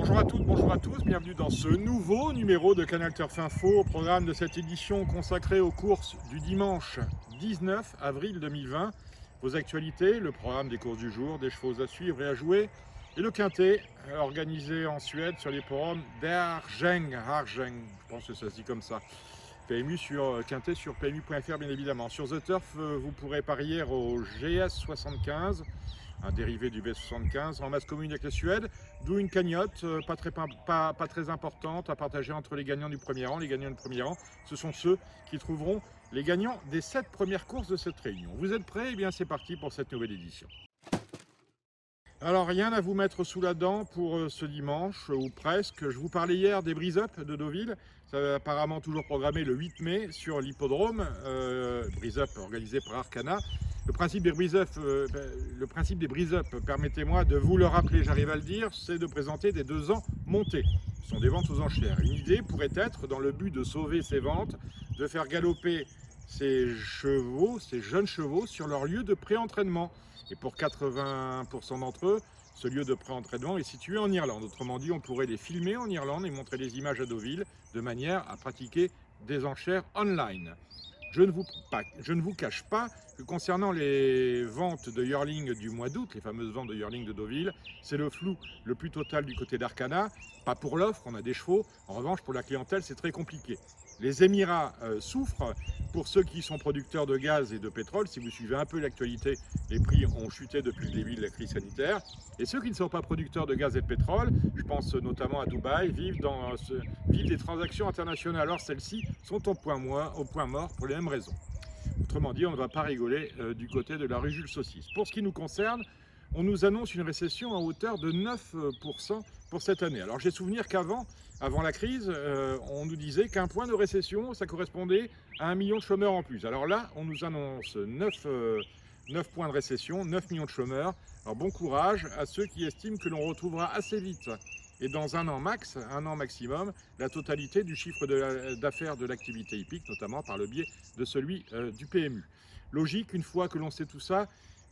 Bonjour à toutes, bonjour à tous, bienvenue dans ce nouveau numéro de Canal Turf Info, au programme de cette édition consacrée aux courses du dimanche 19 avril 2020. Vos actualités, le programme des courses du jour, des chevaux à suivre et à jouer, et le quintet organisé en Suède sur les forums d'Arjeng, je pense que ça se dit comme ça. PMU sur quintet sur PMU.fr bien évidemment. Sur The Turf, vous pourrez parier au GS75, un dérivé du V75 en masse commune avec la Suède, d'où une cagnotte pas très importante à partager entre les gagnants du premier rang. Les gagnants du premier rang, ce sont ceux qui trouveront les gagnants des 7 premières courses de cette réunion. Vous êtes prêts? Eh bien c'est parti pour cette nouvelle édition. Alors rien à vous mettre sous la dent pour ce dimanche, ou presque. Je vous parlais hier des Brise-Up de Deauville, ça va apparemment toujours programmé le 8 mai sur l'hippodrome, Brise-Up organisé par Arcana. Le principe des Brise-Up, permettez-moi de vous le rappeler, j'arrive à le dire, c'est de présenter des 2 ans montés. Ce sont des ventes aux enchères. Une idée pourrait être, dans le but de sauver ces ventes, de faire galoper ces jeunes chevaux sur leur lieu de pré-entraînement. Et pour 80% d'entre eux, ce lieu de pré-entraînement est situé en Irlande. Autrement dit, on pourrait les filmer en Irlande et montrer des images à Deauville de manière à pratiquer des enchères online. Je ne vous cache pas que concernant les ventes de yearling du mois d'août, les fameuses ventes de yearling de Deauville, c'est le flou le plus total du côté d'Arcana. Pas pour l'offre, on a des chevaux. En revanche, pour la clientèle, c'est très compliqué. Les Émirats souffrent. Pour ceux qui sont producteurs de gaz et de pétrole, si vous suivez un peu l'actualité, les prix ont chuté depuis le début de la crise sanitaire. Et ceux qui ne sont pas producteurs de gaz et de pétrole, je pense notamment à Dubaï, vivent des transactions internationales. Alors celles-ci sont au point mort pour les mêmes raisons. Autrement dit, on ne va pas rigoler du côté de la rue Jules Saucisse. Pour ce qui nous concerne, on nous annonce une récession à hauteur de 9% pour cette année. Alors j'ai souvenir qu'avant la crise, on nous disait qu'un point de récession, ça correspondait à 1 million de chômeurs en plus. Alors là, on nous annonce 9 points de récession, 9 millions de chômeurs. Alors bon courage à ceux qui estiment que l'on retrouvera assez vite et dans un an maximum, la totalité du chiffre d'affaires de l'activité hippique, notamment par le biais de celui du PMU. Logique, une fois que l'on sait tout ça,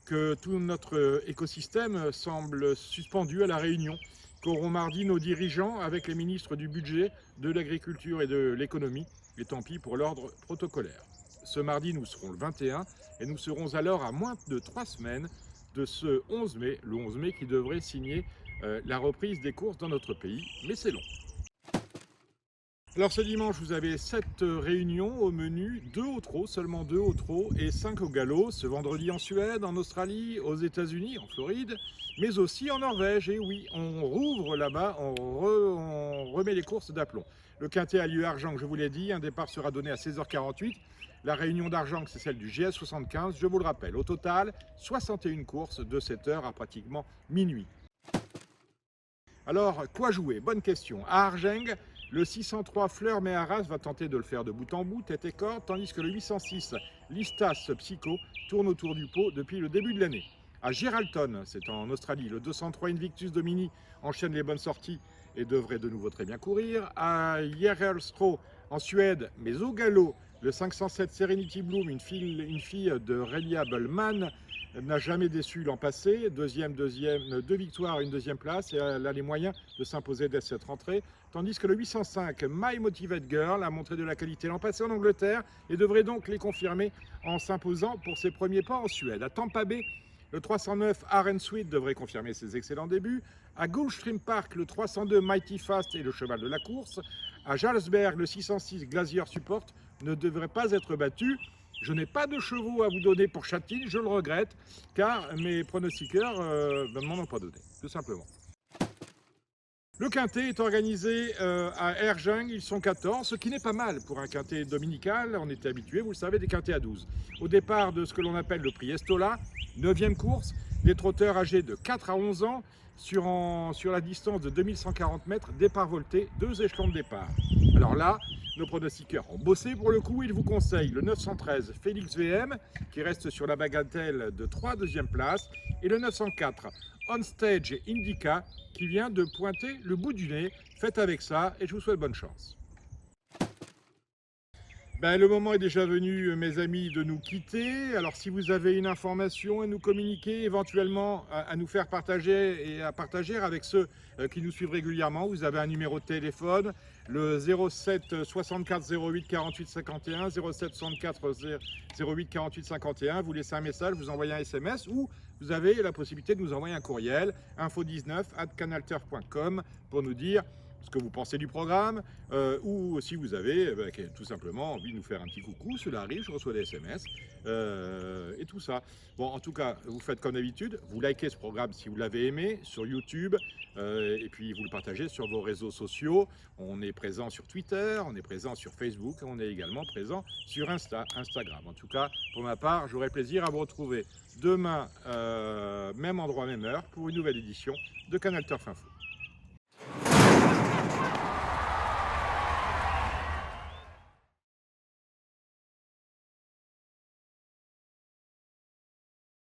que tout notre écosystème semble suspendu à la réunion qu'auront mardi nos dirigeants avec les ministres du budget, de l'agriculture et de l'économie, et tant pis pour l'ordre protocolaire. Ce mardi, nous serons le 21 et nous serons alors à moins de 3 semaines de ce 11 mai, le 11 mai qui devrait signer la reprise des courses dans notre pays, mais c'est long. Alors ce dimanche, vous avez 7 réunions au menu, 2 au trot, seulement 2 au trot et 5 au galop. Ce vendredi en Suède, en Australie, aux États-Unis, en Floride, mais aussi en Norvège. Et oui, on rouvre là-bas, on remet les courses d'aplomb. Le quintet a lieu à Arjeng, je vous l'ai dit, un départ sera donné à 16h48. La réunion d'Arjeng, c'est celle du GS75, je vous le rappelle. Au total, 61 courses de 7h à pratiquement minuit. Alors, quoi jouer? Bonne question. À Arjeng, le 603 Fleur Méharas va tenter de le faire de bout en bout, tête et corde, tandis que le 806 Listas Psycho tourne autour du pot depuis le début de l'année. À Geraldton, c'est en Australie, le 203 Invictus Domini enchaîne les bonnes sorties et devrait de nouveau très bien courir. À Jägersro, en Suède, mais au galop, le 507 Serenity Bloom, une fille de Reliable Man, n'a jamais déçu l'an passé, 2 victoires, une 2e place, et elle a les moyens de s'imposer dès cette rentrée, tandis que le 805 My Motivate Girl a montré de la qualité l'an passé en Angleterre et devrait donc les confirmer en s'imposant pour ses premiers pas en Suède. À Tampa Bay, le 309 Aren Sweet devrait confirmer ses excellents débuts. À Gulfstream Park, le 302 Mighty Fast est le cheval de la course. À Jarlsberg, le 606 Glacier Support ne devrait pas être battu. Je n'ai pas de chevaux à vous donner pour Châtillon, je le regrette, car mes pronostiqueurs ne m'en ont pas donné, tout simplement. Le quintet est organisé à Arjeng, ils sont 14, ce qui n'est pas mal pour un quintet dominical. On était habitué, vous le savez, des quintets à 12. Au départ de ce que l'on appelle le prix Estola, 9e course, des trotteurs âgés de 4 à 11 ans, sur la distance de 2140 mètres, départ volté, 2 échelons de départ. Alors là, nos pronostiqueurs ont bossé pour le coup, ils vous conseillent le 913 Félix VM, qui reste sur la bagatelle de 3 deuxième places, et le 904 On Stage Indica, qui vient de pointer le bout du nez. Faites avec ça, et je vous souhaite bonne chance. Ben, le moment est déjà venu, mes amis, de nous quitter. Alors, si vous avez une information à nous communiquer, éventuellement à nous faire partager et à partager avec ceux qui nous suivent régulièrement, vous avez un numéro de téléphone, le 07 64 08 48 51, 07 64 08 48 51. Vous laissez un message, vous envoyez un SMS ou vous avez la possibilité de nous envoyer un courriel, info19@canalturf.com, pour nous dire ce que vous pensez du programme, ou si vous avez tout simplement envie de nous faire un petit coucou, cela arrive, je reçois des SMS, et tout ça. Bon, en tout cas, vous faites comme d'habitude, vous likez ce programme si vous l'avez aimé, sur YouTube, et puis vous le partagez sur vos réseaux sociaux. On est présent sur Twitter, on est présent sur Facebook, on est également présent sur Instagram. En tout cas, pour ma part, j'aurai plaisir à vous retrouver demain, même endroit, même heure, pour une nouvelle édition de Canal Turf Info.